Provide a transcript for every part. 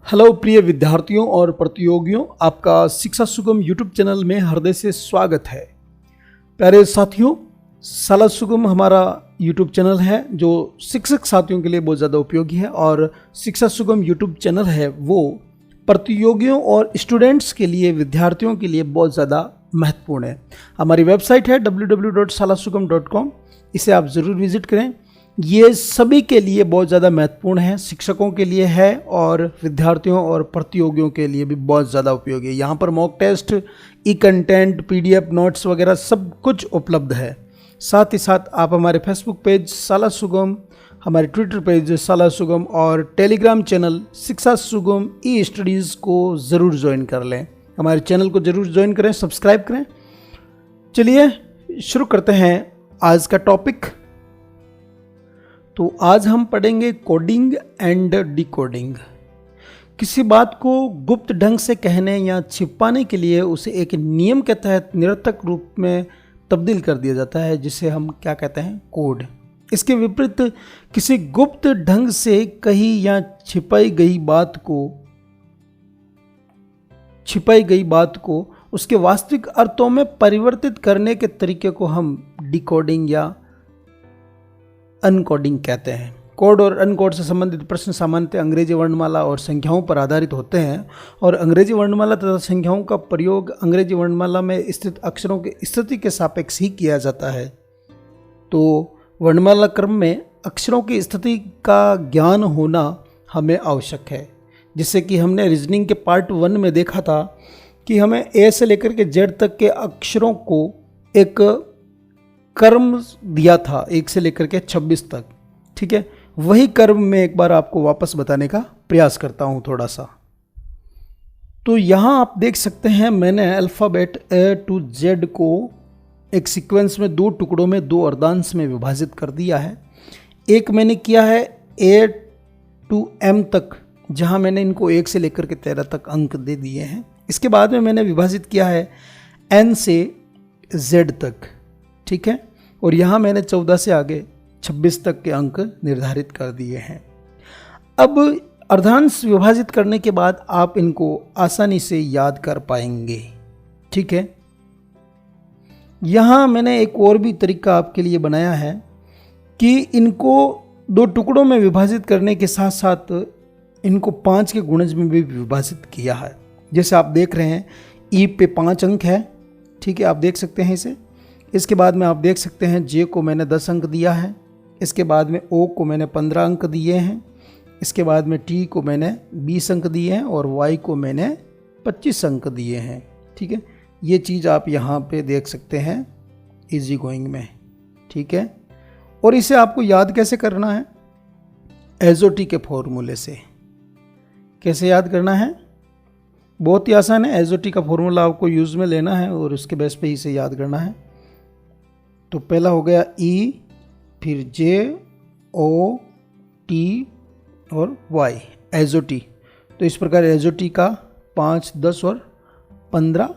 Hello प्रिय विद्यार्थियों और प्रतियोगियों, आपका शिक्षा सुगम यूट्यूब चैनल में हृदय से स्वागत है। प्यारे साथियों, शाला सुगम हमारा यूट्यूब चैनल है जो शिक्षक साथियों के लिए बहुत ज़्यादा उपयोगी है और शिक्षा सुगम यूट्यूब चैनल है वो प्रतियोगियों और स्टूडेंट्स के लिए, विद्यार्थियों के लिए बहुत ज़्यादा महत्वपूर्ण है। हमारी वेबसाइट है www.shalasugam.com, इसे आप ज़रूर विजिट करें। ये सभी के लिए बहुत ज़्यादा महत्वपूर्ण है, शिक्षकों के लिए है और विद्यार्थियों और प्रतियोगियों के लिए भी बहुत ज़्यादा उपयोगी है। यहाँ पर मॉक टेस्ट, ई कंटेंट, PDF नोट्स वगैरह सब कुछ उपलब्ध है। साथ ही साथ आप हमारे फेसबुक पेज शाला सुगम, हमारे ट्विटर पेज शाला सुगम और टेलीग्राम चैनल शिक्षा सुगम ई स्टडीज़ को ज़रूर ज्वाइन कर लें। हमारे चैनल को ज़रूर ज्वाइन करें, सब्सक्राइब करें। चलिए शुरू करते हैं आज का टॉपिक। तो आज हम पढ़ेंगे कोडिंग एंड डिकोडिंग। किसी बात को गुप्त ढंग से कहने या छिपाने के लिए उसे एक नियम के तहत निरर्थक रूप में तब्दील कर दिया जाता है, जिसे हम क्या कहते हैं, कोड। इसके विपरीत किसी गुप्त ढंग से कही या छिपाई गई बात को उसके वास्तविक अर्थों में परिवर्तित करने के तरीके को हम डिकोडिंग या अनकोडिंग कहते हैं। कोड और अनकोड से संबंधित प्रश्न सामान्यतः अंग्रेजी वर्णमाला और संख्याओं पर आधारित होते हैं और अंग्रेजी वर्णमाला तथा संख्याओं का प्रयोग अंग्रेजी वर्णमाला में स्थित अक्षरों की स्थिति के सापेक्ष ही किया जाता है। तो वर्णमाला क्रम में अक्षरों की स्थिति का ज्ञान होना हमें आवश्यक है। जिससे कि हमने रीजनिंग के पार्ट 1 में देखा था कि हमें ए से लेकर के जेड तक के अक्षरों को एक क्रम दिया था, 1 से लेकर के 26 तक। ठीक है, वही क्रम में एक बार आपको वापस बताने का प्रयास करता हूं थोड़ा सा। तो यहां आप देख सकते हैं मैंने अल्फ़ाबेट A to Z को एक सीक्वेंस में 2 टुकड़ों में 2 अर्धांश में विभाजित कर दिया है। एक मैंने किया है A to M तक, जहां मैंने इनको 1 से लेकर के 13 तक अंक दे दिए हैं। इसके बाद में मैंने विभाजित किया है N से Z तक। ठीक है, और यहाँ मैंने 14 से आगे 26 तक के अंक निर्धारित कर दिए हैं। अब अर्धांश विभाजित करने के बाद आप इनको आसानी से याद कर पाएंगे। ठीक है, यहाँ मैंने एक और भी तरीका आपके लिए बनाया है कि इनको 2 टुकड़ों में विभाजित करने के साथ साथ इनको 5 के गुणज में भी विभाजित किया है। जैसे आप देख रहे हैं ई पे 5 अंक है। ठीक है, आप देख सकते हैं इसे। इसके बाद में आप देख सकते हैं जे को मैंने 10 अंक दिया है। इसके बाद में ओ को मैंने 15 अंक दिए हैं। इसके बाद में टी को मैंने 20 अंक दिए हैं और वाई को मैंने 25 अंक दिए हैं। ठीक है, ये चीज़ आप यहाँ पे देख सकते हैं इजी गोइंग में। ठीक है, और इसे आपको याद कैसे करना है, एसओटी के फॉर्मूले से। कैसे याद करना है, बहुत ही आसान है। एसओटी का फॉर्मूला आपको यूज़ में लेना है और उसके बेस पे इसे याद करना है। तो पहला हो गया ई, फिर जे, ओ, टी और वाई, एसओटी। तो इस प्रकार एसओटी का 5, 10 और 15,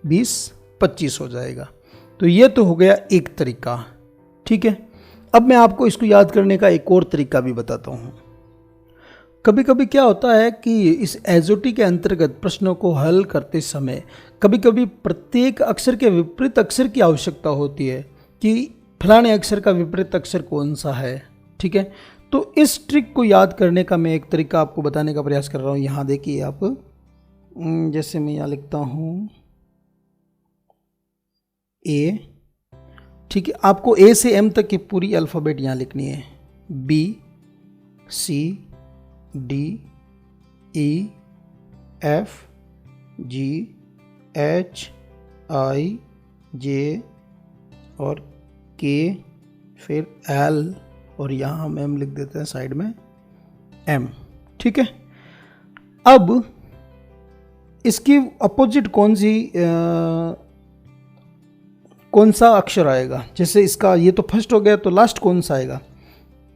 20, 25 हो जाएगा। तो ये तो हो गया एक तरीका। ठीक है, अब मैं आपको इसको याद करने का एक और तरीका भी बताता हूँ। कभी कभी क्या होता है कि इस एसओटी के अंतर्गत प्रश्नों को हल करते समय कभी कभी प्रत्येक अक्षर के विपरीत अक्षर की आवश्यकता होती है कि फलाने अक्षर का विपरीत अक्षर कौन सा है। ठीक है, तो इस ट्रिक को याद करने का मैं एक तरीका आपको बताने का प्रयास कर रहा हूँ। यहाँ देखिए आप, जैसे मैं यहाँ लिखता हूँ ए। ठीक है, आपको ए से एम तक की पूरी अल्फ़ाबेट यहाँ लिखनी है। B, C, D, E, F, G, H, I, J और K, फिर L और यहाँ हम M लिख देते हैं साइड में, M। ठीक है, अब इसकी अपोजिट कौन सा अक्षर आएगा। जैसे इसका ये तो फर्स्ट हो गया, तो लास्ट कौन सा आएगा,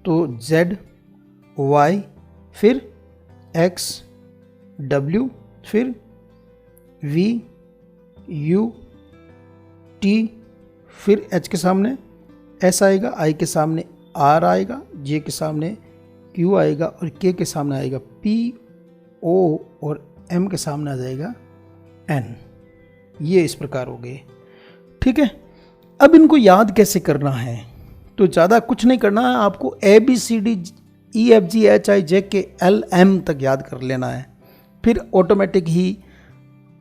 तो Z, Y, फिर X, W, फिर V, U, T, फिर H के सामने S आएगा, I के सामने R आएगा, J के सामने Q आएगा और K के सामने आएगा P ओ और एम के सामने आ जाएगा एन। ये इस प्रकार हो गए। ठीक है, अब इनको याद कैसे करना है? तो ज़्यादा कुछ नहीं करना है, आपको ABCDEFGHIJKLM तक याद कर लेना है, फिर ऑटोमेटिक ही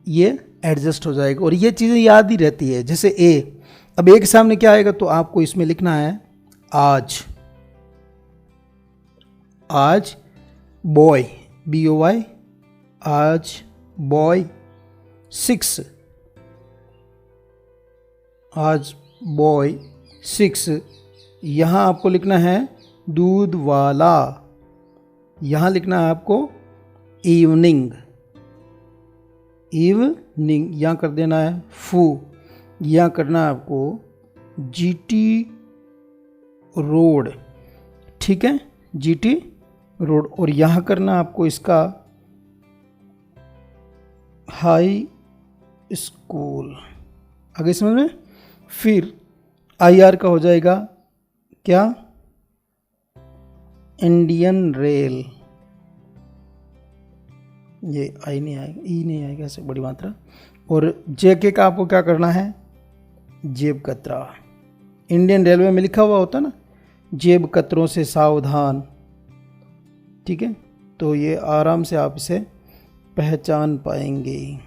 ये एडजस्ट हो जाएगा और ये चीज़ें याद ही रहती है। जैसे ए, अब ए के सामने क्या आएगा तो आपको इसमें लिखना है आज। आज बॉय, BOY, आज बॉय 6, आज बॉय 6। यहाँ आपको लिखना है दूध वाला, यहाँ लिखना है आपको इवनिंग, इवनिंग यहाँ कर देना है फू, यहाँ करना है आपको GT रोड। ठीक है, GT रोड, और यहाँ करना आपको इसका हाई स्कूल। आगे समझ में? फिर IR का हो जाएगा क्या? Indian rail. ये आई नहीं आएगा, ई नहीं आएगा, ऐसे बड़ी मात्रा। और JK का आपको क्या करना है? जेब कतरा। इंडियन रेलवे में लिखा हुआ होता ना, जेब कतरों से सावधान। ठीक है, तो ये आराम से आप इसे पहचान पाएंगे।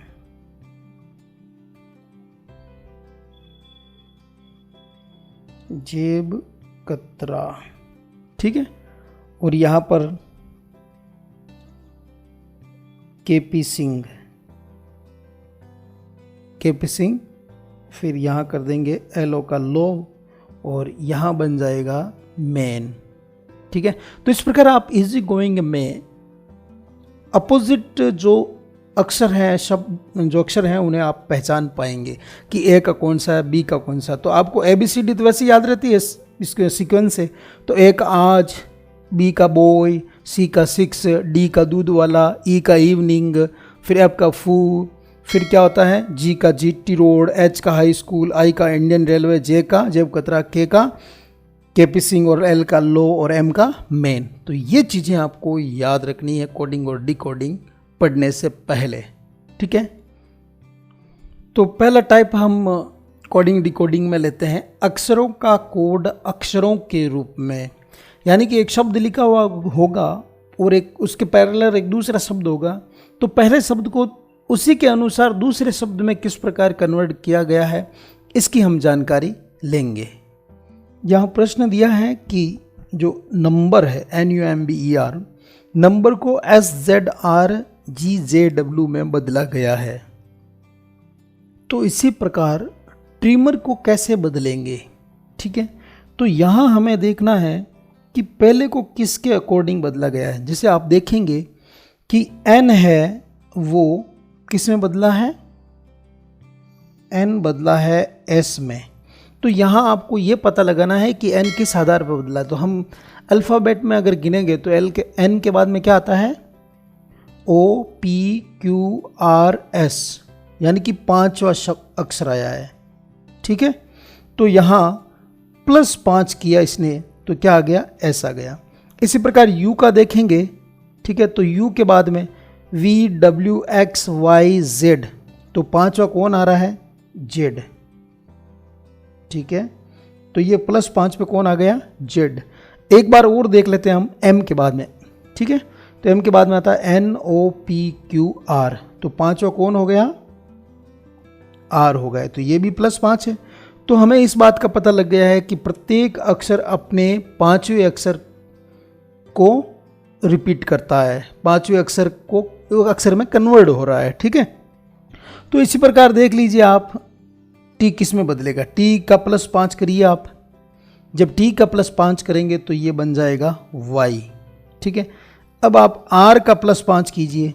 जेब कतरा। ठीक है, और यहाँ पर KP सिंह, KP सिंह, फिर यहाँ कर देंगे LO का लो, और यहाँ बन जाएगा मैन। ठीक है, तो इस प्रकार आप इजी गोइंग में अपोजिट जो अक्षर हैं, शब्द जो अक्षर हैं, उन्हें आप पहचान पाएंगे कि ए का कौन सा है, बी का कौन सा। तो आपको ABCD तो वैसे याद रहती है इसके सीक्वेंस से। तो ए का आज, बी का बॉय, सी का 6, डी का दूध वाला, ई का इवनिंग, फिर एफ का फू, फिर क्या होता है जी का GT रोड, एच का हाई स्कूल, आई का इंडियन रेलवे, जे का जेब कतरा, के का KP सिंह, और L का लो, और M का मेन। तो ये चीज़ें आपको याद रखनी है कोडिंग और डिकोडिंग पढ़ने से पहले। ठीक है, तो पहला टाइप हम कोडिंग डिकोडिंग में लेते हैं अक्षरों का कोड अक्षरों के रूप में। यानी कि एक शब्द लिखा हुआ होगा और एक उसके पैरेलल एक दूसरा शब्द होगा, तो पहले शब्द को उसी के अनुसार दूसरे शब्द में किस प्रकार कन्वर्ट किया गया है, इसकी हम जानकारी लेंगे। यहाँ प्रश्न दिया है कि जो नंबर है NUMBER, नंबर को SZRGJW में बदला गया है। तो इसी प्रकार ट्रिमर को कैसे बदलेंगे? ठीक है, तो यहाँ हमें देखना है कि पहले को किसके अकॉर्डिंग बदला गया है। जैसे आप देखेंगे कि N है वो किस में बदला है? N बदला है S में। तो यहाँ आपको ये पता लगाना है कि N किस आधार पर बदला है। तो हम अल्फ़ाबेट में अगर गिनेंगे तो N के बाद में क्या आता है? OPQRS, यानी कि 5वां अक्षर आया है। ठीक है, तो यहाँ +5 किया इसने, तो क्या आ गया? S आ गया। इसी प्रकार U का देखेंगे। ठीक है, तो U के बाद में VWXYZ, तो 5वां कौन आ रहा है? Z। ठीक है, तो ये +5 पे कौन आ गया? Z। एक बार और देख लेते हैं हम M के बाद में। ठीक है, तो M के बाद में आता है NOPQR, तो 5वां कौन हो गया? R हो गया, तो ये भी +5 है। तो हमें इस बात का पता लग गया है कि प्रत्येक अक्षर अपने 5वें अक्षर को रिपीट करता है, 5वें अक्षर को अक्षर में कन्वर्ट हो रहा है। ठीक है, तो इसी प्रकार देख लीजिए आप T किस में बदलेगा। T का +5 करिए आप। जब T का +5 करेंगे तो ये बन जाएगा Y। ठीक है, अब आप R का +5 कीजिए,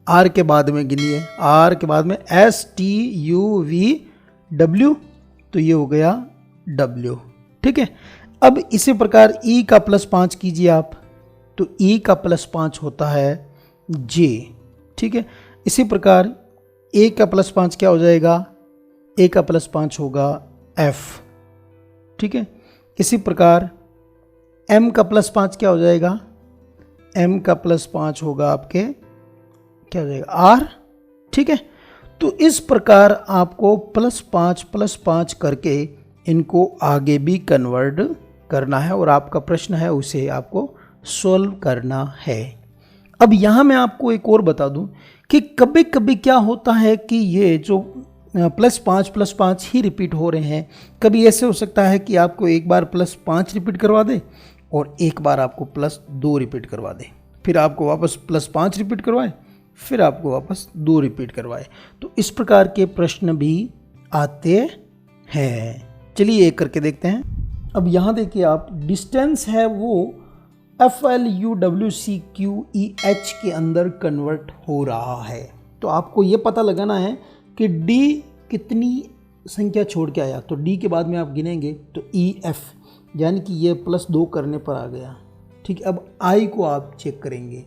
R के बाद में गिनिए, R के बाद में STUVW, तो ये हो गया W। ठीक है, अब इसी प्रकार E का +5 कीजिए आप, तो E का +5 होता है J। ठीक है, इसी प्रकार A का +5 क्या हो जाएगा? A का +5 होगा F। ठीक है, इसी प्रकार M का +5 क्या हो जाएगा? M का +5 होगा आपके क्या हो जाएगा आर। ठीक है, तो इस प्रकार आपको +5 करके इनको आगे भी कन्वर्ट करना है और आपका प्रश्न है उसे आपको सॉल्व करना है। अब यहाँ मैं आपको एक और बता दूं कि कभी कभी क्या होता है कि ये जो +5 ही रिपीट हो रहे हैं। कभी ऐसे हो सकता है कि आपको एक बार +5 रिपीट करवा दे और एक बार आपको +2 रिपीट करवा दे, फिर आपको वापस +5 रिपीट करवाए, फिर आपको वापस 2 रिपीट करवाए। तो इस प्रकार के प्रश्न भी आते हैं। चलिए एक करके देखते हैं। अब यहाँ देखिए आप, डिस्टेंस है वो FLUWCQEH के अंदर कन्वर्ट हो रहा है। तो आपको ये पता लगाना है कि D कितनी संख्या छोड़ के आया। तो D के बाद में आप गिनेंगे तो EF, यानी कि ये +2 करने पर आ गया। ठीक है, अब I को आप चेक करेंगे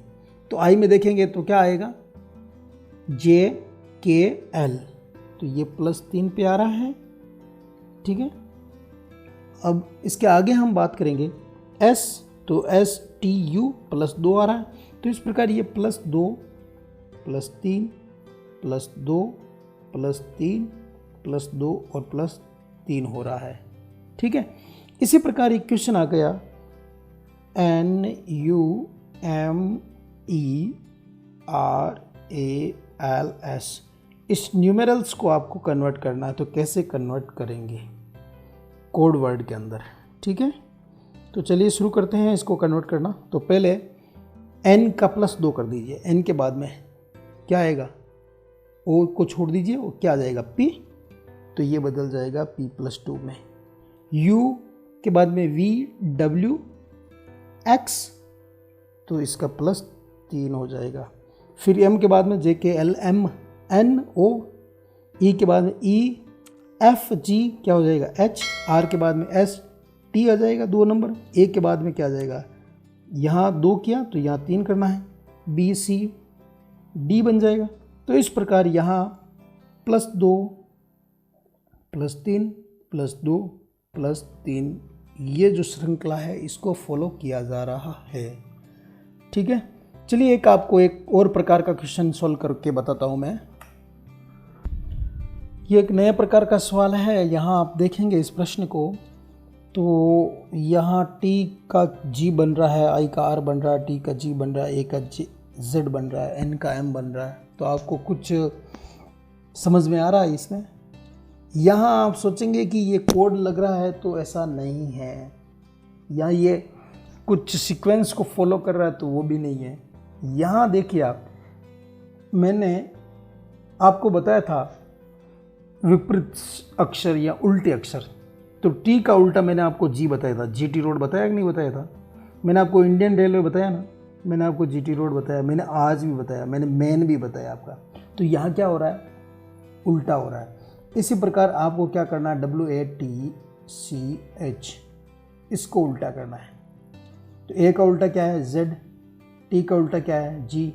तो I में देखेंगे तो क्या आएगा JKL, तो ये +3 पे आ रहा है। ठीक है, अब इसके आगे हम बात करेंगे S, तो STU +2 आ रहा है। तो इस प्रकार ये +2 +3 +2 +3 +2 और +3 हो रहा है। ठीक है, इसी प्रकार एक क्वेश्चन आ गया NUMERALS। इस न्यूमेरल्स को आपको कन्वर्ट करना है, तो कैसे कन्वर्ट करेंगे कोड वर्ड के अंदर। ठीक है, तो चलिए शुरू करते हैं इसको कन्वर्ट करना। तो पहले n का +2 कर दीजिए, n के बाद में क्या आएगा, o को छोड़ दीजिए, वो क्या आ जाएगा p, तो ये बदल जाएगा p +2 में। u के बाद में VWX, तो इसका +3 हो जाएगा। फिर m के बाद में JKLMNO, e के बाद में EFG क्या हो जाएगा H, R के बाद में ST आ जाएगा 2 नंबर, A के बाद में क्या आ जाएगा, यहाँ 2 किया तो यहाँ 3 करना है, BCD बन जाएगा। तो इस प्रकार यहाँ +2 +3 +2 +3 ये जो श्रृंखला है इसको फॉलो किया जा रहा है। ठीक है, चलिए एक आपको एक और प्रकार का क्वेश्चन सॉल्व करके बताता हूँ मैं। ये एक नया प्रकार का सवाल है। यहाँ आप देखेंगे इस प्रश्न को, तो यहाँ T का G बन रहा है, I का R बन रहा है, T का G बन रहा है, A का Z बन रहा है, N का M बन रहा है। तो आपको कुछ समझ में आ रहा है इसमें? यहाँ आप सोचेंगे कि ये कोड लग रहा है, तो ऐसा नहीं है। यहाँ ये कुछ सीक्वेंस को फॉलो कर रहा है, तो वो भी नहीं है। यहाँ देखिए आप, मैंने आपको बताया था विपरीत अक्षर या उल्टे अक्षर। तो टी का उल्टा मैंने आपको जी बताया था, जीटी रोड बताया कि नहीं बताया था? मैंने आपको इंडियन रेलवे बताया ना, मैंने आपको जीटी रोड बताया, मैंने आज भी बताया, मैंने मैन भी बताया आपका। तो यहाँ क्या हो रहा है, उल्टा हो रहा है। इसी प्रकार आपको क्या करना है, WATCH, इसको उल्टा करना है। तो ए का उल्टा क्या है, Z, टी का उल्टा क्या है, G,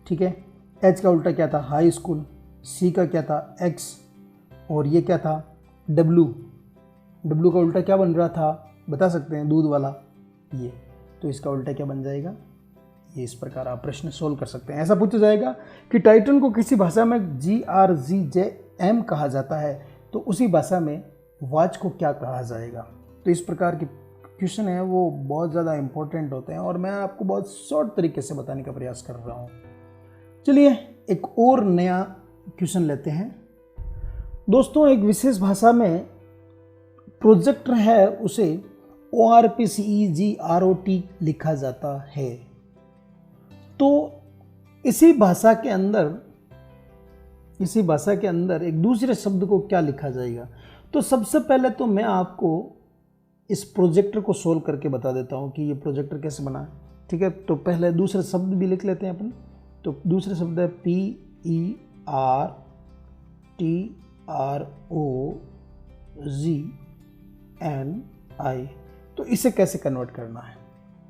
ठीक है। H का उल्टा क्या था, हाई स्कूल, C का क्या था, X, और ये क्या था, W का उल्टा क्या बन रहा था, बता सकते हैं, दूध वाला ये। तो इसका उल्टा क्या बन जाएगा, ये। इस प्रकार आप प्रश्न सोल्व कर सकते हैं। ऐसा पूछा जाएगा कि टाइटन को किसी भाषा में GRZM कहा जाता है, तो उसी भाषा में वॉच को क्या कहा जाएगा। तो इस प्रकार के क्वेश्चन है वो बहुत ज़्यादा इंपॉर्टेंट होते हैं और मैं आपको बहुत शॉर्ट तरीके से बताने का प्रयास कर रहा हूँ। चलिए एक और नया क्वेश्चन लेते हैं। दोस्तों, एक विशेष भाषा में प्रोजेक्टर है उसे ORPCEGROT लिखा जाता है। तो इसी भाषा के अंदर एक दूसरे शब्द को क्या लिखा जाएगा। तो सबसे पहले तो मैं आपको इस प्रोजेक्टर को सोल्व करके बता देता हूँ कि ये प्रोजेक्टर कैसे बना है, ठीक है। तो पहले दूसरे शब्द भी लिख लेते हैं अपन। तो दूसरे शब्द है PERTROZNI। तो इसे कैसे कन्वर्ट करना है,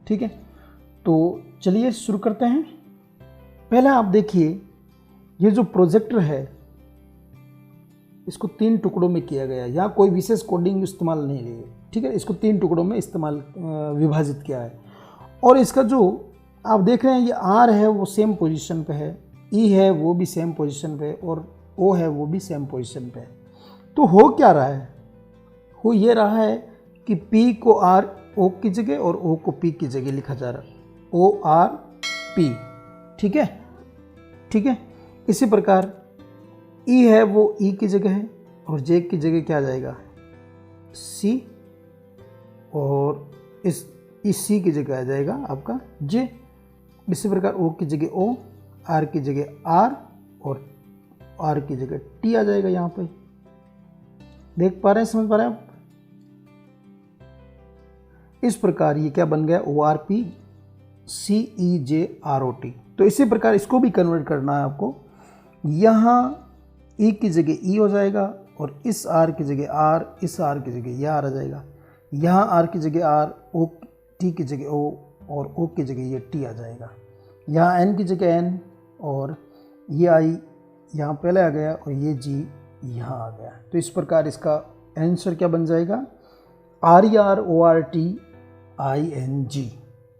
ठीक है। तो चलिए शुरू करते हैं। पहले आप देखिए, ये जो प्रोजेक्टर है इसको 3 टुकड़ों में किया गया है। यहाँ कोई विशेष कोडिंग इस्तेमाल नहीं है, ठीक है। इसको 3 टुकड़ों में विभाजित किया है। और इसका जो आप देख रहे हैं ये R है वो सेम पोजीशन पे है, ई है वो भी सेम पोजीशन पे और ओ है वो भी सेम पोजीशन पे। तो हो क्या रहा है, हो ये रहा है कि पी को आर ओ की जगह और ओ को पी की जगह लिखा जा रहा है, ओ आर पी। ठीक है, ठीक है। इसी प्रकार ई है वो ई की जगह है और जे की जगह क्या आ जाएगा, सी, और इस सी की जगह आ जाएगा आपका जे। इसी प्रकार ओ की जगह ओ, आर की जगह आर और आर की जगह टी आ जाएगा। यहाँ पे देख पा रहे हैं, समझ पा रहे हैं आप। इस प्रकार ये क्या बन गया, ओ आर पी सी ई जे आर ओ टी। तो इसी प्रकार इसको भी कन्वर्ट करना है आपको। यहाँ ई की जगह ई हो जाएगा और इस आर की जगह आर, इस आर की जगह यह आर आ जाएगा। यहाँ आर की जगह आर, ओ टी की जगह ओ और ओ की जगह ये टी आ जाएगा। यहाँ एन की जगह एन और ये आई यहाँ पहले आ गया और ये जी यहाँ आ गया। तो इस प्रकार इसका आंसर क्या बन जाएगा, R E R O R T I N G.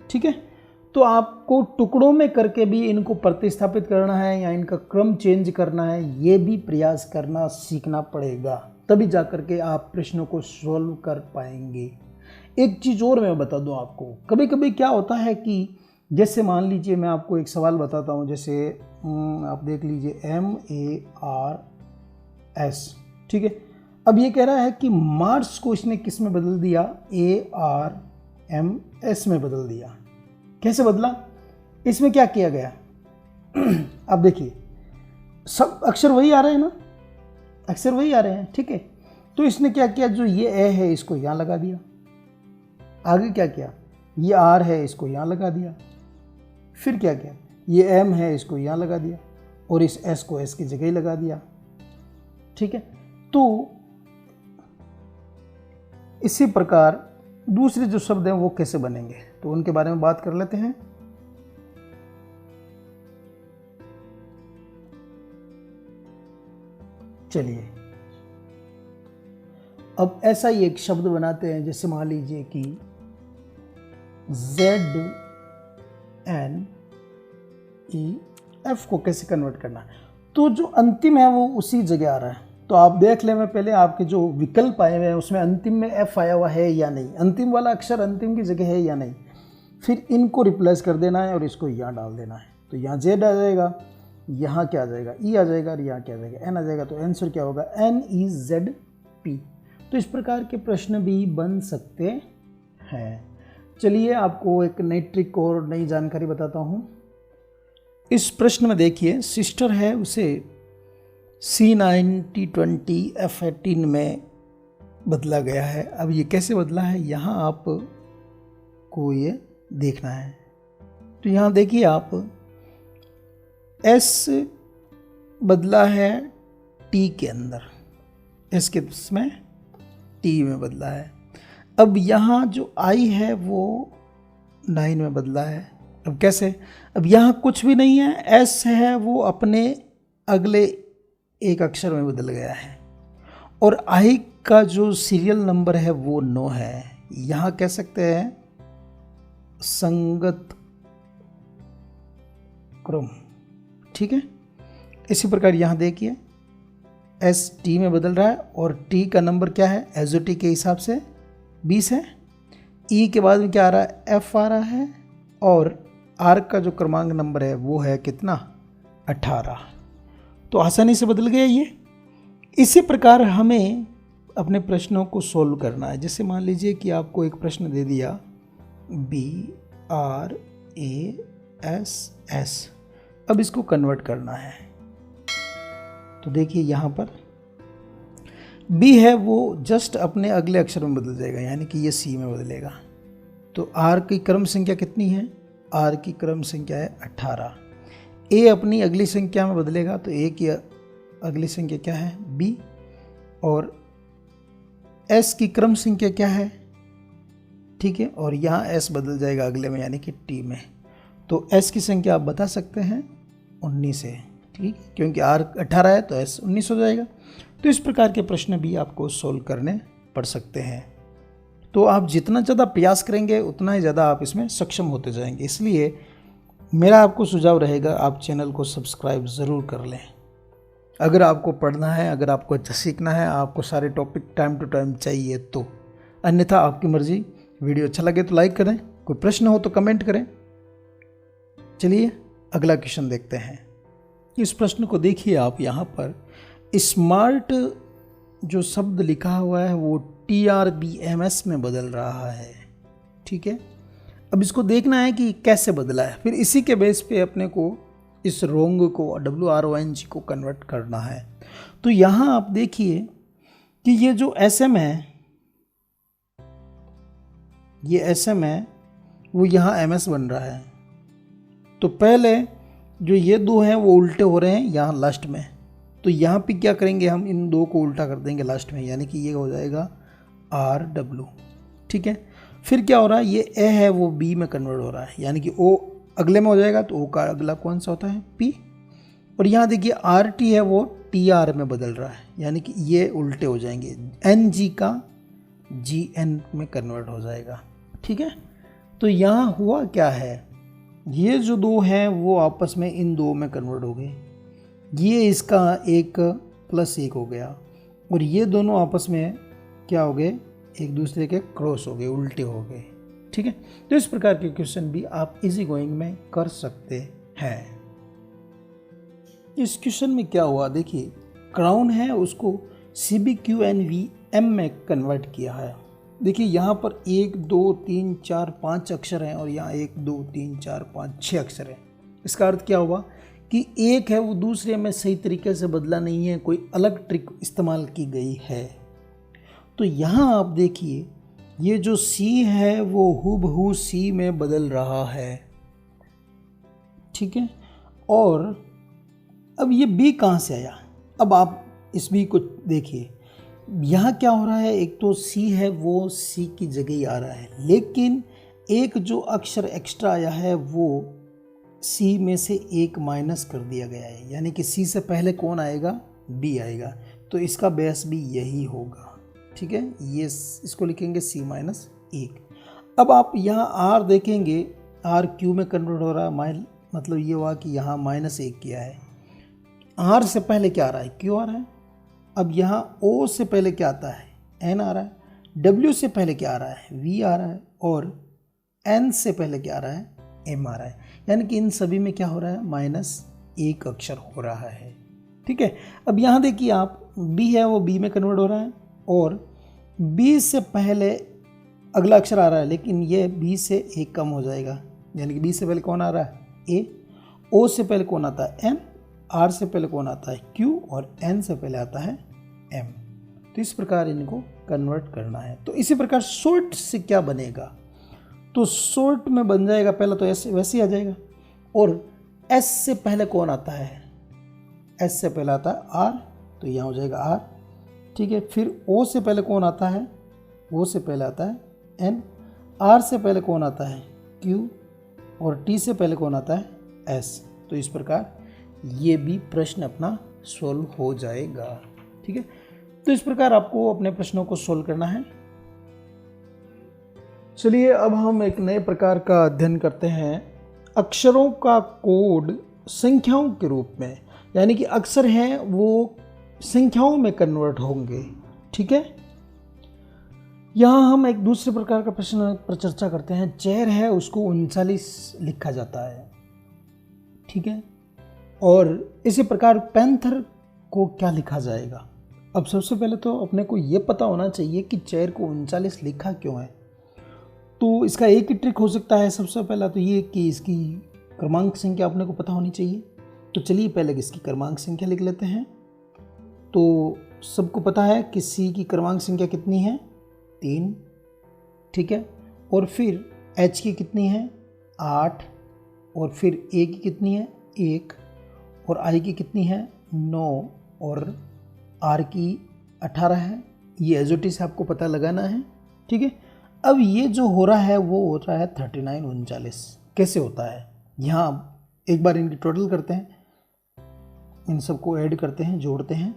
ठीक है। तो आपको टुकड़ों में करके भी इनको प्रतिस्थापित करना है या इनका क्रम चेंज करना है, ये भी प्रयास करना सीखना पड़ेगा, तभी जा कर के आप प्रश्नों को सॉल्व कर पाएंगे। एक चीज़ और मैं बता दूं आपको, कभी कभी क्या होता है कि जैसे मान लीजिए मैं आपको एक सवाल बताता हूं, जैसे आप देख लीजिए MARS। ठीक है। अब ये कह रहा है कि मार्स को इसने किस में बदल दिया, ARMS में बदल दिया। कैसे बदला, इसमें क्या किया गया अब देखिए सब अक्षर वही आ रहे हैं ना, अक्षर वही आ रहे हैं। ठीक है। तो इसने क्या किया, जो ये ए है इसको यहाँ लगा दिया, आगे क्या किया, ये आर है इसको यहाँ लगा दिया, फिर क्या किया, ये एम है इसको यहाँ लगा दिया और इस एस को एस की जगह ही लगा दिया। ठीक है। तो इसी प्रकार दूसरे जो शब्द हैं वो कैसे बनेंगे, तो उनके बारे में बात कर लेते हैं। चलिए अब ऐसा ही एक शब्द बनाते हैं, जैसे मान लीजिए कि ZNEF को कैसे कन्वर्ट करना है। तो जो अंतिम है वो उसी जगह आ रहा है। तो आप देख लें, मैं पहले आपके जो विकल्प आए हुए हैं उसमें अंतिम में F आया हुआ है या नहीं, अंतिम वाला अक्षर अंतिम की जगह है या नहीं, फिर इनको रिप्लेस कर देना है और इसको यहाँ डाल देना है। तो यहाँ Z आ जाएगा, यहाँ क्या आ जाएगा, E आ जाएगा और यहाँ क्या आ जाएगा, N आ जाएगा। तो आंसर क्या होगा, NEZP। तो इस प्रकार के प्रश्न भी बन सकते हैं। चलिए आपको एक नई ट्रिक और नई जानकारी बताता हूँ। इस प्रश्न में देखिए, सिस्टर है उसे C9020 F18 में बदला गया है। अब ये कैसे बदला है, यहाँ आप को ये देखना है। तो यहाँ देखिए आप, S बदला है T के अंदर, S के में T में बदला है। अब यहाँ जो I है वो 9 में बदला है। अब कैसे, अब यहाँ कुछ भी नहीं है, S है वो अपने अगले एक अक्षर में बदल गया है और I का जो सीरियल नंबर है वो 9 है। यहाँ कह सकते हैं संगत क्रम। ठीक है। इसी प्रकार यहाँ देखिए, S T में बदल रहा है और T का नंबर क्या है, SOT के हिसाब से 20 है। E के बाद में क्या आ रहा है, F आ रहा है और R का जो क्रमांक नंबर है वो है कितना, 18। तो आसानी से बदल गया ये। इसी प्रकार हमें अपने प्रश्नों को सोल्व करना है। जैसे मान लीजिए कि आपको एक प्रश्न दे दिया BRASS, अब इसको कन्वर्ट करना है। तो देखिए यहाँ पर B है वो जस्ट अपने अगले अक्षर में बदल जाएगा, यानी कि ये C में बदलेगा। तो R की क्रम संख्या कितनी है, R की क्रम संख्या है 18। A अपनी अगली संख्या में बदलेगा, तो A की अगली संख्या क्या है, B। और S की क्रम संख्या क्या है, ठीक है, और यहाँ S बदल जाएगा अगले में, यानी कि T में। तो S की संख्या आप बता सकते हैं 19 है, ठीक, क्योंकि R 18 है तो S 19 हो जाएगा। तो इस प्रकार के प्रश्न भी आपको सोल्व करने पड़ सकते हैं। तो आप जितना ज़्यादा प्रयास करेंगे उतना ही ज़्यादा आप इसमें सक्षम होते जाएंगे। इसलिए मेरा आपको सुझाव रहेगा आप चैनल को सब्सक्राइब ज़रूर कर लें। अगर आपको पढ़ना है, अगर आपको अच्छा सीखना है, आपको सारे टॉपिक टाइम टू टाइम चाहिए तो, अन्यथा आपकी मर्ज़ी। वीडियो अच्छा लगे तो लाइक करें, कोई प्रश्न हो तो कमेंट करें। चलिए अगला क्वेश्चन देखते हैं। इस प्रश्न को देखिए आप, यहाँ पर स्मार्ट जो शब्द लिखा हुआ है वो TRBMS में बदल रहा है। ठीक है, अब इसको देखना है कि कैसे बदला है, फिर इसी के बेस पे अपने को इस रोंग को WRONG को कन्वर्ट करना है। तो यहाँ आप देखिए कि ये जो SM है, ये SM है, वो यहाँ MS बन रहा है। तो पहले जो ये दो हैं वो उल्टे हो रहे हैं यहाँ लास्ट में, तो यहाँ पे क्या करेंगे, हम इन दो को उल्टा कर देंगे लास्ट में, यानी कि ये हो जाएगा RW। ठीक है, फिर क्या हो रहा है, ये A है वो B में कन्वर्ट हो रहा है, यानी कि O अगले में हो जाएगा, तो O का अगला कौन सा होता है, P। और यहाँ देखिए RT है वो TR में बदल रहा है, यानी कि ये उल्टे हो जाएंगे, NG का GN में कन्वर्ट हो जाएगा। ठीक है, तो यहाँ हुआ क्या है, ये जो दो हैं वो आपस में इन दो में कन्वर्ट हो गए, ये इसका 1+1 हो गया, और ये दोनों आपस में क्या हो गए, एक दूसरे के क्रॉस हो गए, उल्टे हो गए। ठीक है, तो इस प्रकार के क्वेश्चन भी आप इजी गोइंग में कर सकते हैं। इस क्वेश्चन में क्या हुआ देखिए, क्राउन है उसको CBQNVM में कन्वर्ट किया है। देखिए यहाँ पर 1 2 3 4 5 अक्षर हैं, और यहाँ 1 2 3 4 5 6 अक्षर हैं। इसका अर्थ क्या हुआ कि एक है वो दूसरे में सही तरीके से बदला नहीं है, कोई अलग ट्रिक इस्तेमाल की गई है। तो यहाँ आप देखिए ये जो C है वो हूबहू C में बदल रहा है। ठीक है, और अब ये B कहाँ से आया, अब आप इस B को देखिए, यहाँ क्या हो रहा है, एक तो C है वो C की जगह ही आ रहा है, लेकिन एक जो अक्षर एक्स्ट्रा आया है वो C में से एक माइनस कर दिया गया है, यानी कि C से पहले कौन आएगा, B आएगा, तो इसका बेस भी यही होगा। ठीक है, ये इसको लिखेंगे C-1। अब आप यहाँ R देखेंगे, R Q में कन्वर्ट हो रहा है, मतलब ये हुआ कि यहाँ -1 किया है। R से पहले क्या आ रहा है, Q आ रहा है। अब यहाँ O से पहले क्या आता है, N आ रहा है। W से पहले क्या आ रहा है, V आ रहा है, और N से पहले क्या आ रहा है, M आ रहा है, यानी कि इन सभी में क्या हो रहा है, -1 अक्षर हो रहा है। ठीक है, अब यहाँ देखिए आप, B है वो B में कन्वर्ट हो रहा है, और B से पहले अगला अक्षर आ रहा है, लेकिन ये B से एक कम हो जाएगा, यानी कि B से पहले कौन आ रहा है, A। O से पहले कौन आता है, M। R से पहले कौन आता है, Q, और N से पहले आता है M। तो इस प्रकार इनको कन्वर्ट करना है। तो इसी प्रकार शॉर्ट से क्या बनेगा, तो शॉर्ट में बन जाएगा, पहला तो S वैसे ही आ जाएगा, और S से पहले कौन आता है, S से पहले आता है R, तो यहाँ हो जाएगा R। ठीक है, फिर O से पहले कौन आता है, O से पहले आता है N। R से पहले कौन आता है, Q, और T से पहले कौन आता है, S। तो इस प्रकार ये भी प्रश्न अपना सोल्व हो जाएगा। ठीक है, तो इस प्रकार आपको अपने प्रश्नों को सोल्व करना है। चलिए अब हम एक नए प्रकार का अध्ययन करते हैं, अक्षरों का कोड संख्याओं के रूप में, यानी कि अक्षर हैं वो संख्याओं में कन्वर्ट होंगे। ठीक है, यहाँ हम एक दूसरे प्रकार का प्रश्न पर चर्चा करते हैं। चेयर है उसको 39 लिखा जाता है। ठीक है, और इसी प्रकार पैंथर को क्या लिखा जाएगा। अब सबसे पहले तो अपने को ये पता होना चाहिए कि चेयर को 39 लिखा क्यों है। तो इसका एक ही ट्रिक हो सकता है। सबसे पहला तो ये कि इसकी क्रमांक संख्या अपने को पता होनी चाहिए। तो चलिए पहले इसकी क्रमांक संख्या लिख लेते हैं। तो सबको पता है कि C की क्रमांक संख्या कितनी है, 3। ठीक है, और फिर H की कितनी है, 8, और फिर A की कितनी है, 1, और I की कितनी है, 9, और R की 18 है। ये एजोटी से आपको पता लगाना है। ठीक है, अब ये जो हो रहा है वो हो रहा है 39 39। कैसे होता है, यहाँ एक बार इनकी टोटल करते हैं, इन सबको ऐड करते हैं, जोड़ते हैं।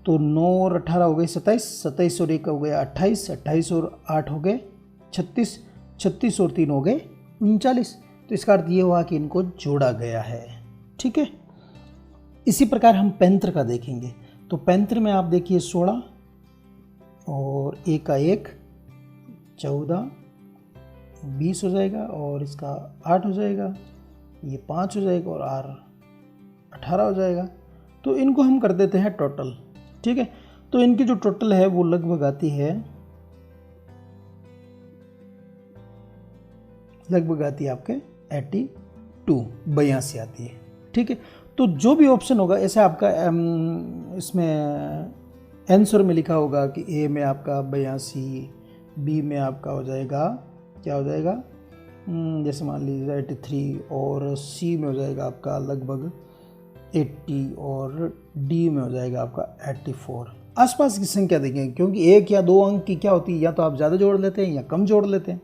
तो 9 और 18 हो गए 27, 27 और 1 हो गया 28, 28 और 8 हो गए 36, 36 और 3 हो गए 39। तो इसका अर्थ ये हुआ कि इनको जोड़ा गया है। ठीक है, इसी प्रकार हम पैंत्र का देखेंगे। तो पैंत्र में आप देखिए 16 और 1 का 1 14 20 हो जाएगा और इसका 8 हो जाएगा, ये 5 हो जाएगा और R 18 हो जाएगा। तो इनको हम कर देते हैं टोटल। ठीक है, तो इनकी जो टोटल है वो लगभग आती है आपके 82 आती है। ठीक है, तो जो भी ऑप्शन होगा ऐसे आपका इसमें आंसर में लिखा होगा कि ए में आपका 82, बी में आपका हो जाएगा क्या हो जाएगा जैसे मान लीजिए 83 और सी में हो जाएगा आपका लगभग 80 और डी में हो जाएगा आपका 84। आसपास की संख्या देखें, क्योंकि 1 या 2 अंक की क्या होती है, या तो आप ज़्यादा जोड़ लेते हैं या कम जोड़ लेते हैं,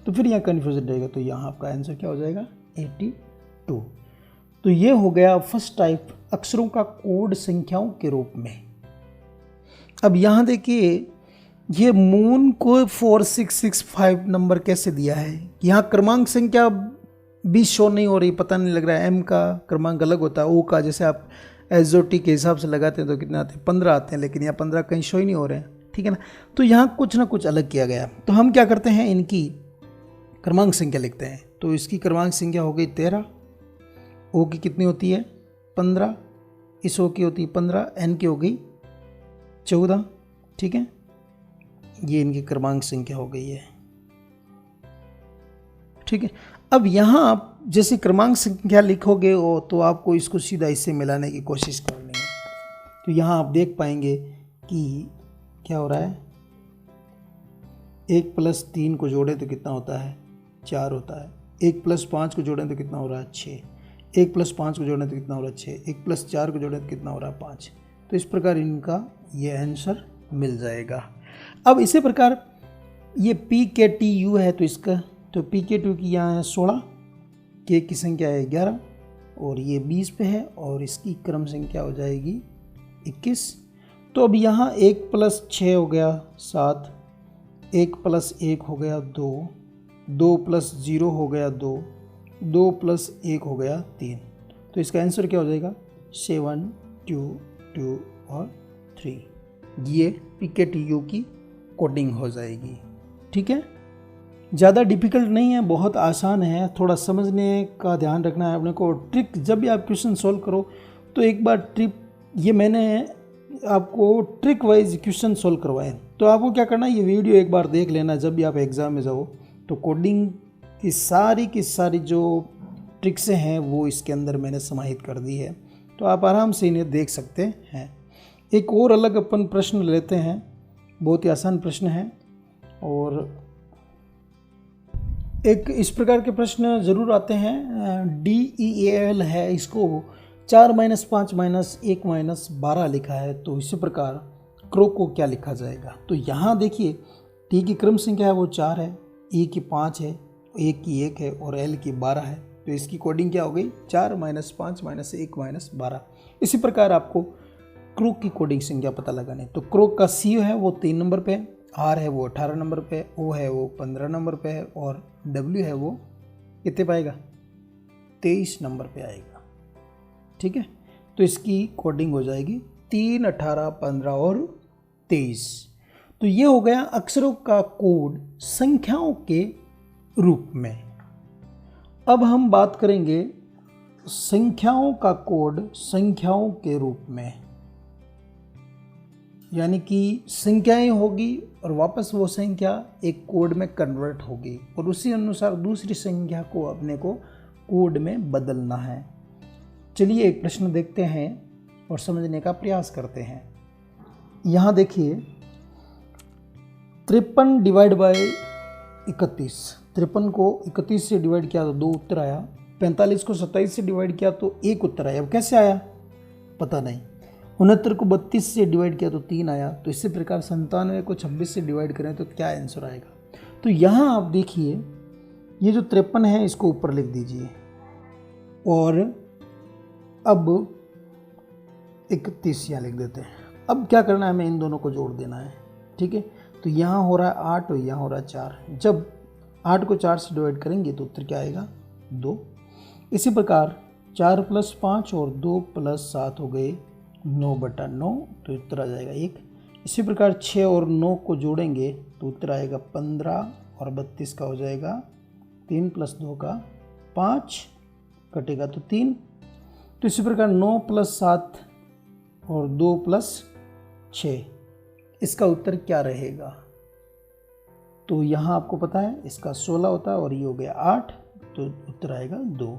तो फिर यहाँ कन्फ्यूजन रहेगा। तो यहाँ आपका आंसर क्या हो जाएगा 82। तो ये हो गया फर्स्ट टाइप, अक्षरों का कोड संख्याओं के रूप में। अब यहाँ देखिए ये मून को 4665 नंबर कैसे दिया है। यहाँ क्रमांक संख्या भी शो नहीं हो रही, पता नहीं लग रहा है। एम का क्रमांक अलग होता है, ओ का जैसे आप एसओटी के हिसाब से लगाते हैं तो कितने आते हैं 15 आते हैं, लेकिन यहाँ 15 कहीं शो ही नहीं हो रहे हैं। ठीक है ना, तो यहाँ कुछ ना कुछ अलग किया गया। तो हम क्या करते हैं, इनकी क्रमांक संख्या लिखते हैं। तो इसकी क्रमांक संख्या हो गई 13, ओ की कितनी होती है 15, इस ओ की होती है 15, एन की हो गई 14। ठीक है, ये इनकी क्रमांक संख्या हो गई है। ठीक है, अब यहाँ आप जैसे क्रमांक संख्या लिखोगे तो आपको इसको सीधा इससे मिलाने की कोशिश करनी है। तो यहाँ आप देख पाएंगे कि क्या हो रहा है, 1 + 3 को जोड़े तो कितना होता है 4 होता है, 1 + 5 को जोड़ें तो कितना हो रहा है 6, 1 + 5 को जोड़ें तो कितना हो रहा है 6, 1 + 4 को जोड़ें तो कितना हो रहा है 5। तो इस प्रकार इनका ये आंसर मिल जाएगा। अब इसी प्रकार ये PKTU है, तो इसका तो PKTU की यहाँ है 16, K की संख्या है 11 और ये 20 पे है और इसकी क्रम संख्या हो जाएगी 21। तो अब यहाँ 1 + 6 हो गया 7, 1 + 1 हो गया 2, 2 + 0 हो गया 2, 2 + 1 हो गया 3। तो इसका आंसर क्या हो जाएगा 7 2 2 और 3। ये PKTU की कोडिंग हो जाएगी। ठीक है, ज़्यादा डिफिकल्ट नहीं है, बहुत आसान है। थोड़ा समझने का ध्यान रखना है अपने को। ट्रिक जब भी आप क्वेश्चन सॉल्व करो तो एक बार ये मैंने आपको ट्रिक वाइज क्वेश्चन सॉल्व करवाए, तो आपको क्या करना है, ये वीडियो एक बार देख लेना। जब भी आप एग्ज़ाम में जाओ तो कोडिंग की सारी जो ट्रिक्स हैं वो इसके अंदर मैंने समाहित कर दी है, तो आप आराम से इन्हें देख सकते हैं। एक और अलग अपन प्रश्न लेते हैं, बहुत ही आसान प्रश्न है और एक इस प्रकार के प्रश्न ज़रूर आते हैं। DEAL है, इसको 4 - 5 - 1 - 12 लिखा है। तो इसी प्रकार क्रो को क्या लिखा जाएगा। तो यहाँ देखिए टी की क्रम संख्या है वो 4 है, E की 5 है, A की 1 है और L की 12 है। तो इसकी कोडिंग क्या हो गई 4 - 5 - 1 - 12। इसी प्रकार आपको क्रो की कोडिंग संख्या पता लगानी। तो क्रो का C है वो 3 नंबर पे है, R है वो 18 नंबर पे, O है वो 15 नंबर पे है और W है वो कितने पाएगा 23 नंबर पे आएगा। ठीक है, तो इसकी कोडिंग हो जाएगी 3 18 15 और 23। तो ये हो गया अक्षरों का कोड संख्याओं के रूप में। अब हम बात करेंगे संख्याओं का कोड संख्याओं के रूप में, यानी कि संख्याएं होगी और वापस वो संख्या एक कोड में कन्वर्ट होगी और उसी अनुसार दूसरी संख्या को अपने को कोड में बदलना है। चलिए एक प्रश्न देखते हैं और समझने का प्रयास करते हैं। यहाँ देखिए 53 / 31, 53 को 31 से डिवाइड किया तो 2 उत्तर आया, 45 को 27 से डिवाइड किया तो 1 उत्तर आया। अब कैसे आया पता नहीं। 69 को 32 से डिवाइड किया तो 3 आया। तो इसी प्रकार 97 को 26 से डिवाइड करें तो क्या आंसर आएगा। तो यहाँ आप देखिए ये जो 53 है इसको ऊपर लिख दीजिए और अब 31 यहाँ लिख देते हैं। अब क्या करना है, हमें इन दोनों को जोड़ देना है। ठीक है, तो यहाँ हो रहा है 8 और यहाँ हो रहा है 4। जब 8 को 4 से डिवाइड करेंगे तो उत्तर क्या आएगा 2। इसी प्रकार 4 + 5 और 2 + 7 हो गए 9/9, तो उत्तर आ जाएगा 1। इसी प्रकार 6 और 9 को जोड़ेंगे तो उत्तर आएगा 15 और 32 का हो जाएगा 3 + 2 का 5, कटेगा तो 3। तो इसी प्रकार 9 + 7 और 2 + 6, इसका उत्तर क्या रहेगा? तो यहाँ आपको पता है इसका 16 होता है और ये हो गया 8, तो उत्तर आएगा 2।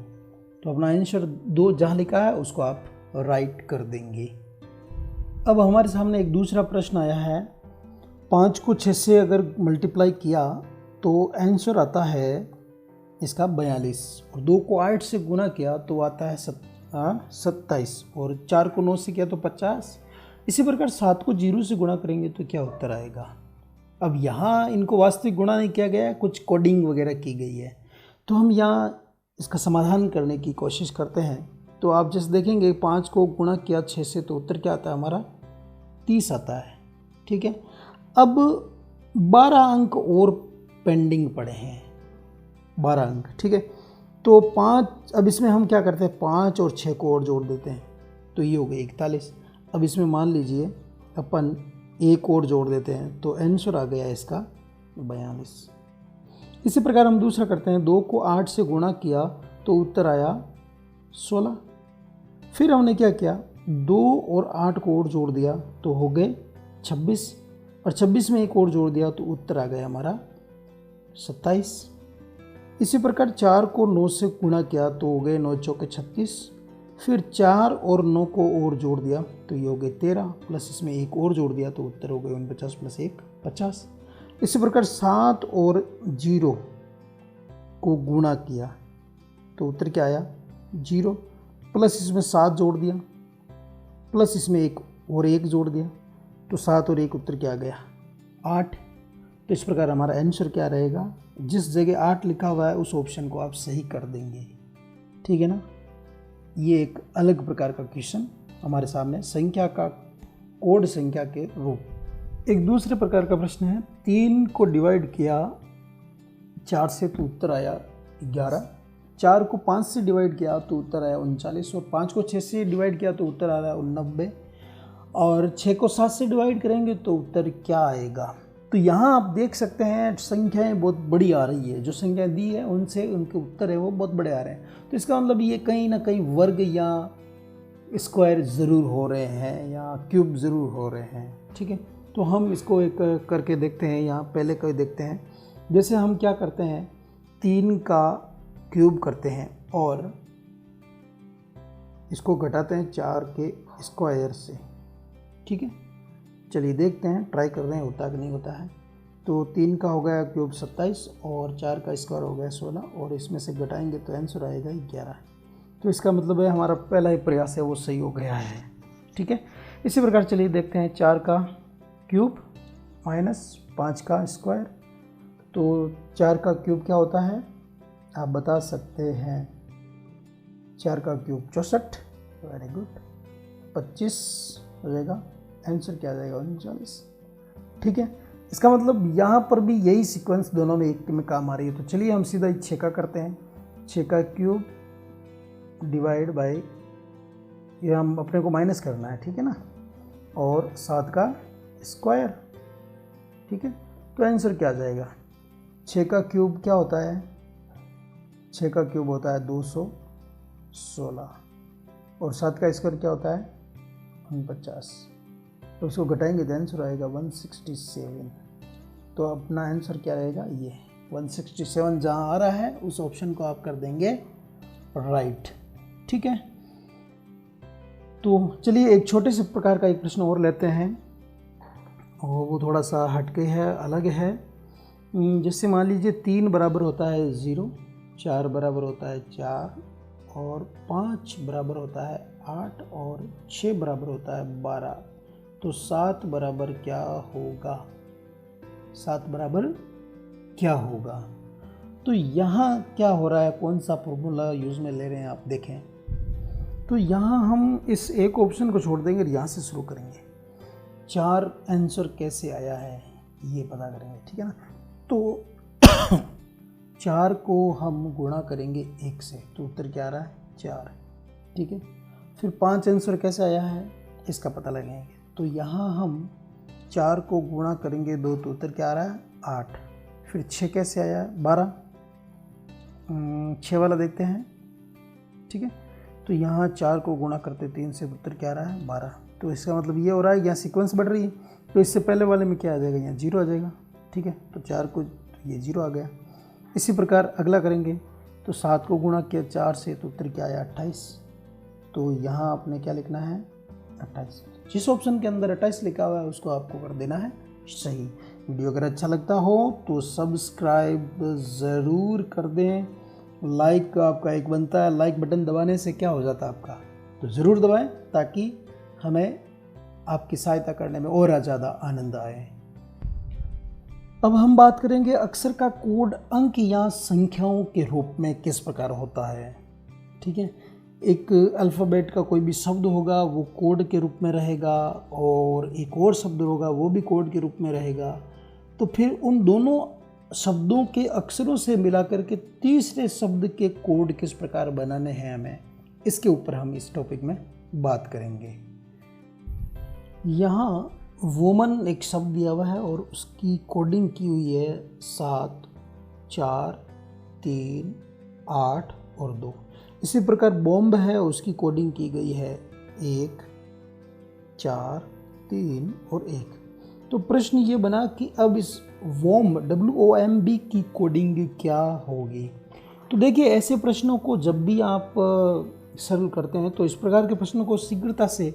तो अपना आंसर 2 जहाँ लिखा है उसको आप राइट कर देंगे। अब हमारे सामने एक दूसरा प्रश्न आया है, 5 को 6 से अगर मल्टीप्लाई किया तो आंसर आता है इसका 42, और 2 को 8 से गुना किया तो आता है 27, और 4 को 9 से किया तो 50। इसी प्रकार 7 को 0 से गुणा करेंगे तो क्या उत्तर आएगा? अब यहाँ इनको वास्तविक गुणा नहीं किया गया है, कुछ कोडिंग वगैरह की गई है। तो हम यहाँ इसका समाधान करने की कोशिश करते हैं। तो आप जैसे देखेंगे 5 को गुणा किया 6 से तो उत्तर क्या आता है हमारा? 30 आता है। ठीक है, अब 12 अंक और पेंडिंग पड़े हैं, 12 अंक। ठीक है, तो 5, अब इसमें हम क्या करते हैं, 5 और 6 को और जोड़ देते हैं तो ये हो गए 41। अब इसमें मान लीजिए अपन 1 और जोड़ देते हैं तो आंसर आ गया इसका 42। इसी प्रकार हम दूसरा करते हैं, 2 को 8 से गुणा किया तो उत्तर आया 16। फिर हमने क्या किया, 2 और 8 को और जोड़ दिया तो हो गए 26, और 26 में 1 और जोड़ दिया तो उत्तर आ गया हमारा 27। इसी प्रकार 4 को 9 से गुणा किया तो हो गए 9 चौके 36। फिर 4 और 9 को और जोड़ दिया तो ये हो गए 13, प्लस इसमें 1 और जोड़ दिया तो उत्तर हो गए 49 + 1 50। इसी प्रकार 7 और 0 को गुणा किया तो उत्तर क्या आया 0, प्लस इसमें 7 जोड़ दिया, प्लस इसमें 1 जोड़ दिया तो 7 और 1 उत्तर क्या आ गया 8। तो इस प्रकार हमारा आंसर क्या रहेगा, जिस जगह 8 लिखा हुआ है उस ऑप्शन को आप सही कर देंगे। ठीक है ना, ये एक अलग प्रकार का क्वेश्चन हमारे सामने, संख्या का कोड संख्या के रूप। एक दूसरे प्रकार का प्रश्न है, 3 को डिवाइड किया 4 से तो उत्तर आया 11, 4 को 5 से डिवाइड किया तो उत्तर आया 39, और 5 को 6 से डिवाइड किया तो उत्तर आ रहा है 90, और 6 को 7 से डिवाइड करेंगे तो उत्तर क्या आएगा? तो यहाँ आप देख सकते हैं संख्याएं बहुत बड़ी आ रही है, जो संख्या दी है उनसे उनके उत्तर है वो बहुत बड़े आ रहे हैं। तो इसका मतलब ये कहीं ना कहीं वर्ग या स्क्वायर ज़रूर हो रहे हैं या क्यूब ज़रूर हो रहे हैं। ठीक है, तो हम इसको एक करके देखते हैं। यहाँ पहले कोई देखते हैं, जैसे हम क्या करते हैं, 3 का क्यूब करते हैं और इसको घटाते हैं 4 के स्क्वायर से। ठीक है, चलिए देखते हैं, ट्राई कर रहे हैं होता कि नहीं होता है। तो 3 का हो गया क्यूब 27 और 4 का स्क्वायर हो गया 16, और इसमें से घटाएंगे तो आंसर आएगा 11। तो इसका मतलब है हमारा पहला ही प्रयास है वो सही हो गया है। ठीक है, इसी प्रकार चलिए देखते हैं 4 का क्यूब माइनस 5 का स्क्वायर। तो 4 का क्यूब क्या होता है आप बता सकते हैं, 4 का क्यूब 64, वेरी गुड, 25 हो जाएगा, आंसर क्या आ जाएगा 39। ठीक है, इसका मतलब यहाँ पर भी यही सीक्वेंस दोनों में एक में काम आ रही है। तो चलिए हम सीधा 6 का करते हैं, 6 का क्यूब डिवाइड बाय, ये हम अपने को माइनस करना है, ठीक है ना, और 7 का स्क्वायर। ठीक है, तो आंसर क्या आ जाएगा, 6 का क्यूब क्या होता है, 6 का क्यूब होता है 216, और 7 का स्क्वायर क्या होता है 49, तो उसको घटाएंगे तो आंसर आएगा 167। तो अपना आंसर क्या रहेगा, ये 167 जहाँ आ रहा है उस ऑप्शन को आप कर देंगे राइट। ठीक है, तो चलिए एक छोटे से प्रकार का एक प्रश्न और लेते हैं, और वो थोड़ा सा हटके है, अलग है। जैसे मान लीजिए 3 बराबर होता है 0, 4 बराबर होता है 4, और 5 बराबर होता है 8, और 6 बराबर होता है 12, तो 7 बराबर क्या होगा, 7 बराबर क्या होगा? तो यहाँ क्या हो रहा है, कौन सा फॉर्मूला यूज़ में ले रहे हैं आप देखें। तो यहाँ हम इस एक ऑप्शन को छोड़ देंगे और यहाँ से शुरू करेंगे, 4 आंसर कैसे आया है ये पता करेंगे। ठीक है ना, तो 4 को हम गुणा करेंगे 1 से तो उत्तर क्या आ रहा है 4। ठीक है, फिर 5 आंसर कैसे आया है इसका पता लगाएंगे। तो यहाँ हम 4 को गुणा करेंगे 2 तो उत्तर क्या आ रहा है 8। फिर 6 कैसे आया 12, 6 वाला देखते हैं। ठीक है, तो यहाँ 4 को गुणा करते 3 से उत्तर क्या आ रहा है 12। तो इसका मतलब ये हो रहा है यहाँ सीक्वेंस बढ़ रही है, तो इससे पहले वाले में क्या आ जाएगा यहाँ 0 आ जाएगा। ठीक है, तो 4 को तो ये 0 आ गया। इसी प्रकार अगला करेंगे तो 7 को गुणा किया 4 से तो उत्तर क्या आया 28। तो यहाँ आपने क्या लिखना है 28। जिस ऑप्शन के अंदर 28 लिखा हुआ है उसको आपको कर देना है सही। वीडियो अगर अच्छा लगता हो तो सब्सक्राइब ज़रूर कर दें। लाइक आपका एक बनता है, लाइक बटन दबाने से क्या हो जाता है आपका, तो ज़रूर दबाएं ताकि हमें आपकी सहायता करने में और ज़्यादा आनंद आए। अब हम बात करेंगे अक्षर का कोड अंक या संख्याओं के रूप में किस प्रकार होता है। ठीक है, एक अल्फ़ाबेट का कोई भी शब्द होगा वो कोड के रूप में रहेगा और एक और शब्द होगा वो भी कोड के रूप में रहेगा। तो फिर उन दोनों शब्दों के अक्षरों से मिलाकर के तीसरे शब्द के कोड किस प्रकार बनाने हैं हमें, इसके ऊपर हम इस टॉपिक में बात करेंगे। यहाँ वुमन एक शब्द दिया हुआ है और उसकी कोडिंग की हुई है 7, 4, 3, 8 और 2। इसी प्रकार बॉम्ब है, उसकी कोडिंग की गई है 1, 4, 3 और 1। तो प्रश्न ये बना कि अब इस वॉम्ब WOMB की कोडिंग क्या होगी। तो देखिए ऐसे प्रश्नों को जब भी आप सरल करते हैं तो इस प्रकार के प्रश्नों को शीघ्रता से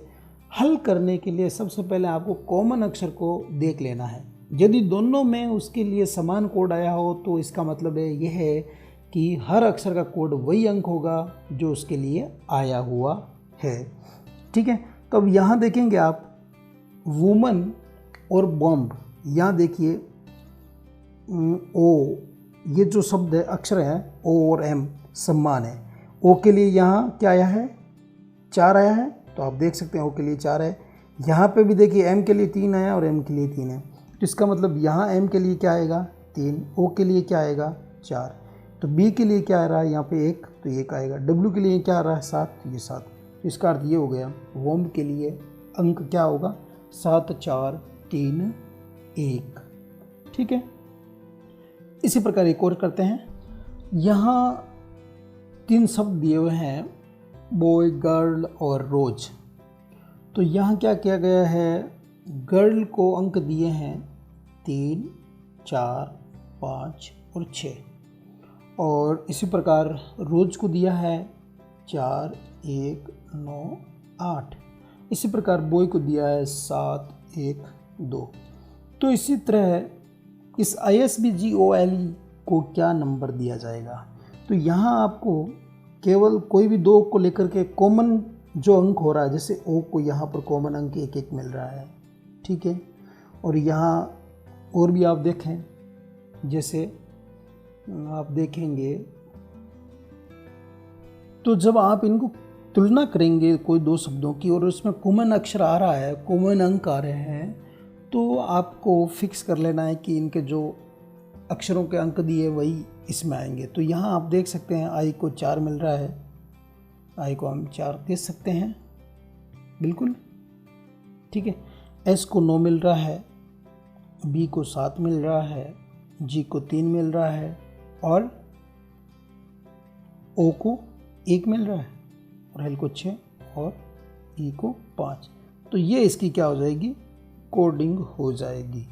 हल करने के लिए सबसे पहले आपको कॉमन अक्षर को देख लेना है। यदि दोनों में उसके लिए समान कोड आया हो तो इसका मतलब है यह है कि हर अक्षर का कोड वही अंक होगा जो उसके लिए आया हुआ है। ठीक है, तो अब यहाँ देखेंगे आप वुमन और बॉम्ब, यहाँ देखिए ओ, ये जो शब्द है अक्षर है ओ और एम समान है। ओ के लिए यहाँ क्या आया है 4 आया है, तो आप देख सकते हैं ओ के लिए 4 है। यहाँ पे भी देखिए एम के लिए 3 आया और एम के लिए 3 है, तो इसका मतलब यहाँ एम के लिए क्या आएगा 3, ओ के लिए क्या आएगा 4, तो बी के लिए क्या आ रहा है यहाँ पे 1 तो 1 आएगा, डब्ल्यू के लिए क्या आ रहा है 7 तो ये 7। तो इसका अर्थ ये हो गया वॉम्ब के लिए अंक क्या होगा 7, 4, 3, 1। ठीक है, इसी प्रकार एक और करते हैं। यहाँ 3 शब्द दिए हुए हैं बॉय, गर्ल और रोज। तो यहाँ क्या किया गया है, गर्ल को अंक दिए हैं 3, 4, 5 और 6 और इसी प्रकार रोज को दिया है 4, 1, 9, 8। इसी प्रकार बॉय को दिया है 7, 1, 2। तो इसी तरह इस ISBGOLE को क्या नंबर दिया जाएगा। तो यहाँ आपको केवल कोई भी 2 को लेकर के कॉमन जो अंक हो रहा है, जैसे ओ को यहाँ पर कॉमन अंक 1, 1 मिल रहा है। ठीक है, और यहाँ और भी आप देखें, जैसे आप देखेंगे तो जब आप इनको तुलना करेंगे कोई 2 शब्दों की और उसमें कॉमन अक्षर आ रहा है, कॉमन अंक आ रहे हैं, तो आपको फिक्स कर लेना है कि इनके जो अक्षरों के अंक दिए वही इसमें आएंगे। तो यहाँ आप देख सकते हैं आई को 4 मिल रहा है, आई को हम 4 दे सकते हैं बिल्कुल। ठीक है, एस को 9 मिल रहा है, बी को 7 मिल रहा है, जी को 3 मिल रहा है और ओ को 1 मिल रहा है और एल को 6 और ई को 5। तो ये इसकी क्या हो जाएगी कोडिंग हो जाएगी।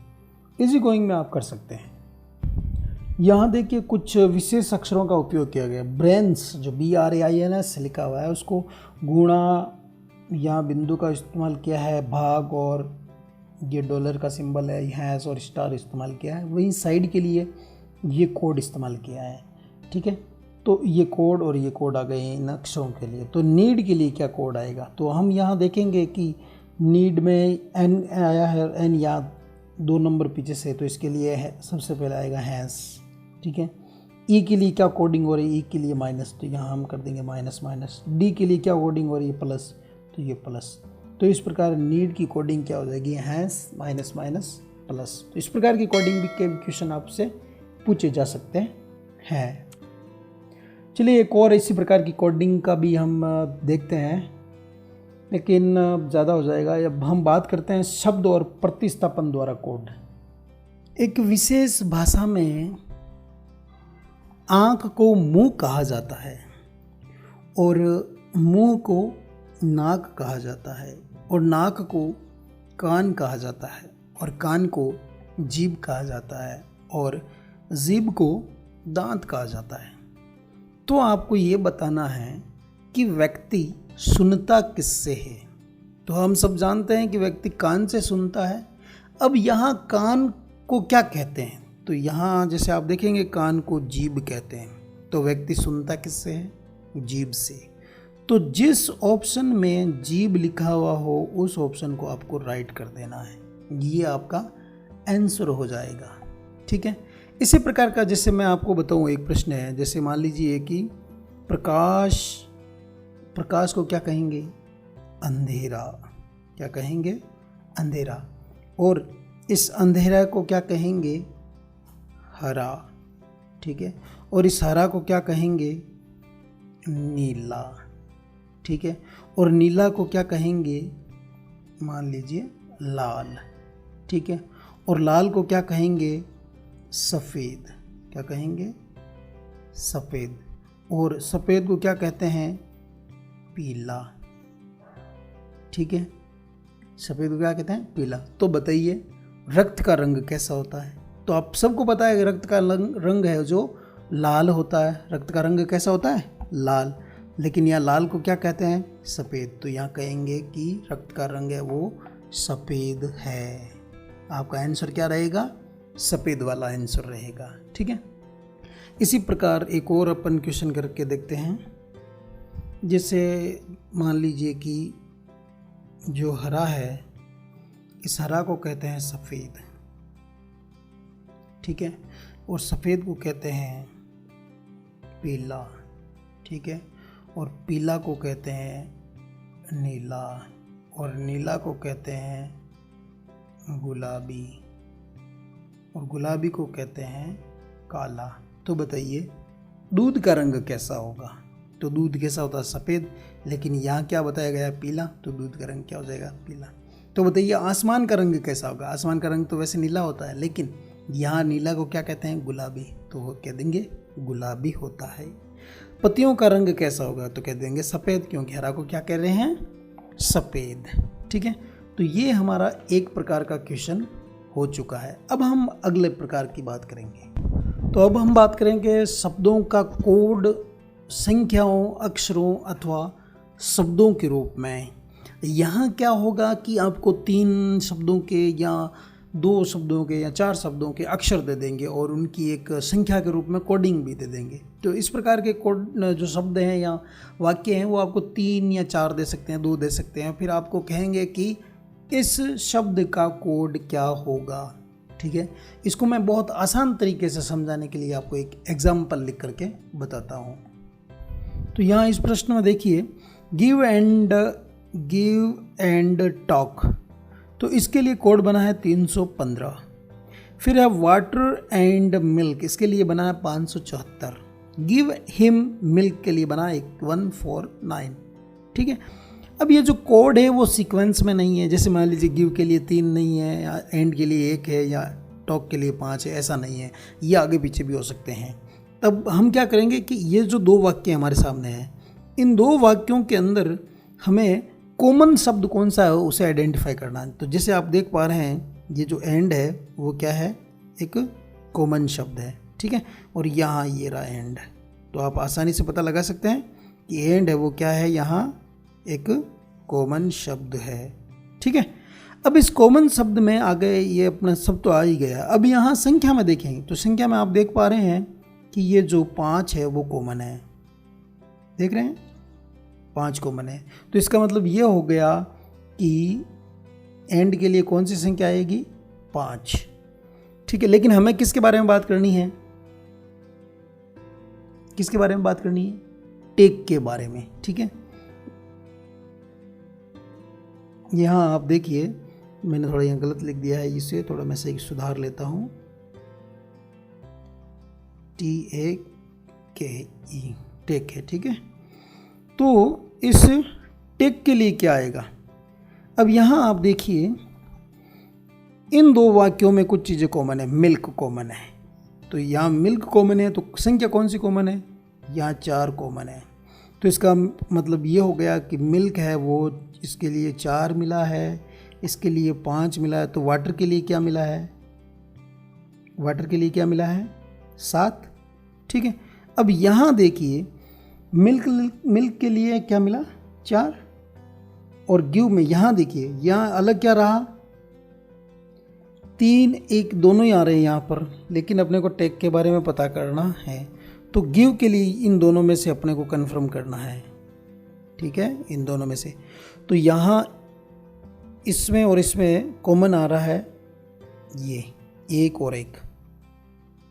इजी गोइंग में आप कर सकते हैं। यहाँ देखिए कुछ विशेष अक्षरों का उपयोग किया गया। ब्रेन्स जो BRAINS लिखा हुआ है उसको गुणा यहाँ बिंदु का इस्तेमाल किया है, भाग और ये डॉलर का सिंबल है, हैश और स्टार इस्तेमाल किया है। वहीं साइड के लिए ये कोड इस्तेमाल किया है। ठीक है, तो ये कोड और ये कोड आ गए इन अक्षरों के लिए। तो नीड के लिए क्या कोड आएगा, तो हम यहाँ देखेंगे कि नीड में एन आया है, एन या 2 नंबर पीछे से, तो इसके लिए सबसे पहले आएगा हैश। ठीक है, ई के लिए क्या कोडिंग हो रही है, ई के लिए माइनस, तो यहाँ हम कर देंगे माइनस माइनस। डी के लिए क्या कोडिंग हो रही है प्लस, तो ये प्लस। तो इस प्रकार नीड की कोडिंग क्या हो जाएगी हैश माइनस माइनस प्लस। तो इस प्रकार की कोडिंग के क्वेश्चन आपसे पूछे जा सकते है। चलिए एक और इसी प्रकार की कोडिंग का भी हम देखते हैं, लेकिन ज़्यादा हो जाएगा। अब हम बात करते हैं शब्द और प्रतिस्थापन द्वारा कोड। एक विशेष भाषा में आँख को मुंह कहा जाता है और मुंह को नाक कहा जाता है और नाक को कान कहा जाता है और कान को जीभ कहा जाता है और जीभ को दांत कहा जाता है। तो आपको ये बताना है कि व्यक्ति सुनता किससे है। तो हम सब जानते हैं कि व्यक्ति कान से सुनता है। अब यहाँ कान को क्या कहते हैं? तो यहाँ जैसे आप देखेंगे कान को जीभ कहते हैं। तो व्यक्ति सुनता किससे है? जीभ से। तो जिस ऑप्शन में जीभ लिखा हुआ हो उस ऑप्शन को आपको राइट कर देना है, ये आपका आंसर हो जाएगा। ठीक है। इसी प्रकार का जैसे मैं आपको बताऊँ, एक प्रश्न है, जैसे मान लीजिए कि प्रकाश को क्या कहेंगे? अंधेरा। क्या कहेंगे? अंधेरा। और इस अंधेरा को क्या कहेंगे? हरा। ठीक है। और इस हरा को क्या कहेंगे? नीला। ठीक है। और नीला को क्या कहेंगे? मान लीजिए लाल। ठीक है। और लाल को क्या कहेंगे? सफ़ेद। क्या कहेंगे? सफ़ेद। और सफ़ेद को क्या कहते हैं? पीला। ठीक है। सफ़ेद को क्या कहते हैं? पीला। तो बताइए रक्त का रंग कैसा होता है? तो आप सबको पता है कि रक्त का रंग है जो लाल होता है। रक्त का रंग कैसा होता है? लाल। लेकिन यहाँ लाल को क्या कहते हैं? सफ़ेद। तो यहाँ कहेंगे कि रक्त का रंग है वो सफ़ेद है। आपका आंसर क्या रहेगा? सफ़ेद वाला आंसर रहेगा। ठीक है। इसी प्रकार एक और अपन क्वेश्चन करके देखते हैं। जैसे मान लीजिए कि जो हरा है, इस हरा को कहते हैं सफ़ेद। ठीक है। और सफ़ेद को कहते हैं पीला। ठीक है। और पीला को कहते हैं नीला। और नीला को कहते हैं गुलाबी। और गुलाबी को कहते हैं काला। तो बताइए दूध का रंग कैसा होगा? तो दूध कैसा होता है? सफ़ेद। लेकिन यहाँ क्या बताया गया? पीला। तो दूध का रंग क्या हो जाएगा? पीला। तो बताइए आसमान का रंग कैसा होगा? आसमान का रंग तो वैसे नीला होता है, लेकिन यहाँ नीला को क्या कहते हैं? गुलाबी। तो वो कह देंगे गुलाबी होता है। पत्तियों का रंग कैसा होगा? तो कह देंगे सफ़ेद, क्योंकि हरा को क्या कह रहे हैं? सफ़ेद। ठीक है। तो ये हमारा एक प्रकार का क्वेश्चन हो चुका है। अब हम अगले प्रकार की बात करेंगे। तो अब हम बात करेंगे शब्दों का कोड संख्याओं, अक्षरों अथवा शब्दों के रूप में। यहाँ क्या होगा कि आपको 3 शब्दों के या 2 शब्दों के या 4 शब्दों के अक्षर दे देंगे और उनकी एक संख्या के रूप में कोडिंग भी दे देंगे। तो इस प्रकार के कोड जो शब्द हैं या वाक्य हैं वो आपको 3 या 4 दे सकते हैं, 2 दे सकते हैं। फिर आपको कहेंगे कि इस शब्द का कोड क्या होगा। ठीक है। इसको मैं बहुत आसान तरीके से समझाने के लिए आपको एक एग्जाम्पल लिख करके बताता हूँ। तो यहाँ इस प्रश्न में देखिए, गिव एंड टॉक। तो इसके लिए कोड बना है 315। फिर है वाटर एंड मिल्क, इसके लिए बना है 574। गिव हिम मिल्क के लिए बना है 149। ठीक है। अब ये जो कोड है वो सीक्वेंस में नहीं है। जैसे मान लीजिए गिव के लिए 3 नहीं है, या एंड के लिए 1 है, या टॉक के लिए 5 है, ऐसा नहीं है। ये आगे पीछे भी हो सकते हैं। तब हम क्या करेंगे कि ये जो 2 वाक्य हमारे सामने हैं, इन 2 वाक्यों के अंदर हमें कॉमन शब्द कौन सा है उसे आइडेंटिफाई करना है। तो जैसे आप देख पा रहे हैं ये जो एंड है वो क्या है? एक कॉमन शब्द है। ठीक है। और यहाँ ये रहा एंड। तो आप आसानी से पता लगा सकते हैं कि एंड है वो क्या है? यहाँ एक कॉमन शब्द है। ठीक है। अब इस कॉमन शब्द में आ गए, ये अपना सब तो आ ही गया। अब यहाँ संख्या में देखेंगे तो संख्या में आप देख पा रहे हैं कि ये जो 5 है वो कॉमन है। देख रहे हैं 5 कॉमन है। तो इसका मतलब ये हो गया कि एंड के लिए कौन सी संख्या आएगी? 5। ठीक है। लेकिन हमें किसके बारे में बात करनी है? किसके बारे में बात करनी है? टेक के बारे में। ठीक है। यहाँ आप देखिए मैंने थोड़ा यहाँ गलत लिख दिया है, इसे थोड़ा मैं सही सुधार लेता हूँ। ई, टेक है, ठीक है। तो इस टेक के लिए क्या आएगा? अब यहाँ आप देखिए इन दो वाक्यों में कुछ चीज़ें कॉमन है। मिल्क कॉमन है, तो यहाँ मिल्क कॉमन है, तो संख्या कौन सी कॉमन है? यहाँ 4 कॉमन है। तो इसका मतलब ये हो गया कि मिल्क है वो इसके लिए 4 मिला है, इसके लिए 5 मिला है। तो वाटर के लिए क्या मिला है? वाटर के लिए क्या मिला है? 7, ठीक है। अब यहाँ देखिए मिल्क के लिए क्या मिला? 4। और गिव में यहाँ देखिए यहाँ अलग क्या रहा? 3, 1 दोनों ही आ रहे हैं यहाँ पर, लेकिन अपने को टेक के बारे में पता करना है। तो गिव के लिए इन दोनों में से अपने को कंफर्म करना है, ठीक है, इन दोनों में से। तो यहाँ इसमें और इसमें कॉमन आ रहा है ये 1 और 1।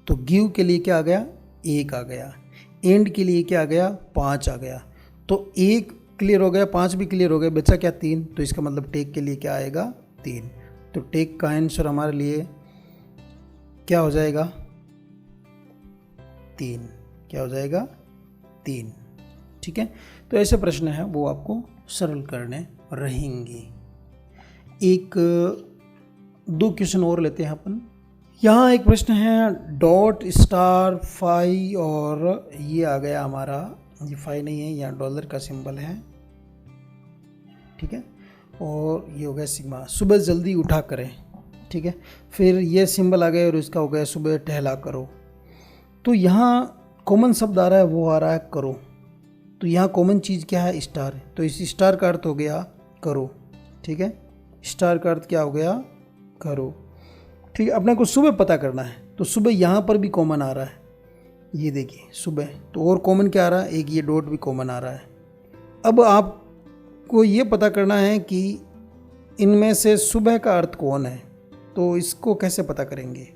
तो गिव के लिए क्या आ गया? 1 आ गया। एंड के लिए क्या आ गया? 5 आ गया। तो 1 क्लियर हो गया, 5 भी क्लियर हो गया, बचा क्या? 3। तो इसका मतलब टेक के लिए क्या आएगा? 3। तो टेक का आंसर हमारे लिए क्या हो जाएगा? 3। क्या हो जाएगा? 3, ठीक है। तो ऐसे प्रश्न है वो आपको सरल करने रहेंगे। एक 2 क्वेश्चन और लेते हैं अपन। यहाँ एक प्रश्न है डॉट स्टार फाई, और ये आ गया हमारा, ये फाई नहीं है, यहाँ डॉलर का सिंबल है, ठीक है। और ये हो गया सिग्मा। सुबह जल्दी उठा करें, ठीक है। फिर ये सिंबल आ गया और इसका हो गया सुबह टहला करो। तो यहाँ कॉमन शब्द आ रहा है, वो आ रहा है करो। तो यहाँ कॉमन चीज़ क्या है? स्टार। तो इस स्टार का अर्थ हो गया करो, ठीक है। स्टार का अर्थ क्या हो गया? करो, ठीक है। अपने को सुबह पता करना है, तो सुबह यहाँ पर भी कॉमन आ रहा है, ये देखिए सुबह। तो और कॉमन क्या आ रहा है? एक ये डॉट भी कॉमन आ रहा है। अब आपको ये पता करना है कि इनमें से सुबह का अर्थ कौन है, तो इसको कैसे पता करेंगे?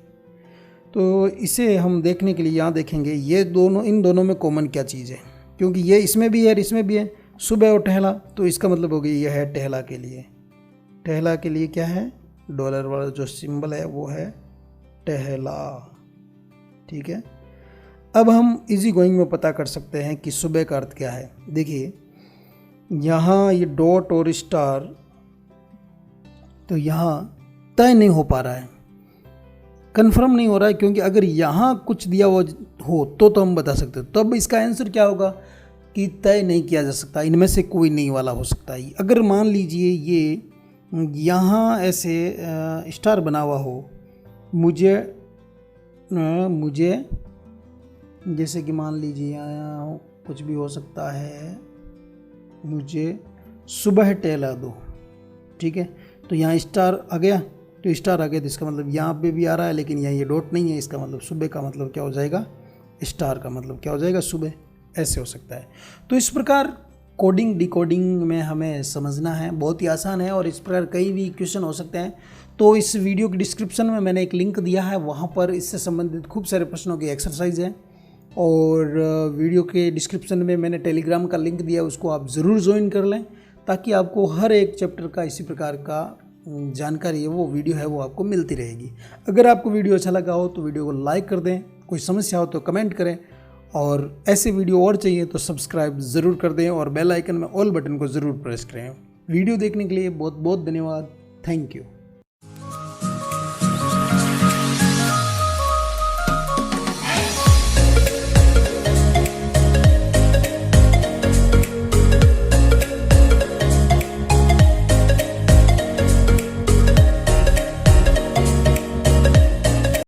तो इसे हम देखने के लिए यहाँ देखेंगे ये दोनों, इन दोनों में कॉमन क्या चीज़ है, क्योंकि ये इसमें भी है और इसमें भी है, सुबह और टहला। तो इसका मतलब हो गया ये है टहला के लिए। टहला के लिए क्या है? डॉलर वाला जो सिंबल है वो है टहला, ठीक है। अब हम इजी गोइंग में पता कर सकते हैं कि सुबह का अर्थ क्या है। देखिए यहाँ ये डॉट और स्टार, तो यहाँ तय नहीं हो पा रहा है, कंफर्म नहीं हो रहा है, क्योंकि अगर यहाँ कुछ दिया हुआ हो तो हम बता सकते हैं। तब इसका आंसर क्या होगा कि तय नहीं किया जा सकता, इनमें से कोई नहीं वाला हो सकता है। अगर मान लीजिए ये यहाँ ऐसे स्टार बना हुआ हो, मुझे जैसे कि मान लीजिए यहाँ कुछ भी हो सकता है, मुझे सुबह टहला दो, ठीक है। तो यहाँ स्टार आ गया, तो स्टार आ गया, तो इसका मतलब यहाँ पे भी आ रहा है, लेकिन यहाँ ये डॉट नहीं है, इसका मतलब सुबह का मतलब क्या हो जाएगा? स्टार का मतलब क्या हो जाएगा? सुबह। ऐसे हो सकता है। तो इस प्रकार कोडिंग डिकोडिंग में हमें समझना है, बहुत ही आसान है, और इस प्रकार कई भी क्वेश्चन हो सकते हैं। तो इस वीडियो के डिस्क्रिप्शन में मैंने एक लिंक दिया है, वहाँ पर इससे संबंधित खूब सारे प्रश्नों की एक्सरसाइज है। और वीडियो के डिस्क्रिप्शन में मैंने टेलीग्राम का लिंक दिया है, उसको आप ज़रूर ज्वाइन कर लें, ताकि आपको हर एक चैप्टर का इसी प्रकार का जानकारी है वो वीडियो है वो आपको मिलती रहेगी। अगर आपको वीडियो अच्छा लगा हो तो वीडियो को लाइक कर दें, कोई समस्या हो तो कमेंट करें, और ऐसे वीडियो और चाहिए तो सब्सक्राइब ज़रूर कर दें, और बेल आइकन में ऑल बटन को ज़रूर प्रेस करें। वीडियो देखने के लिए बहुत बहुत धन्यवाद। Thank you.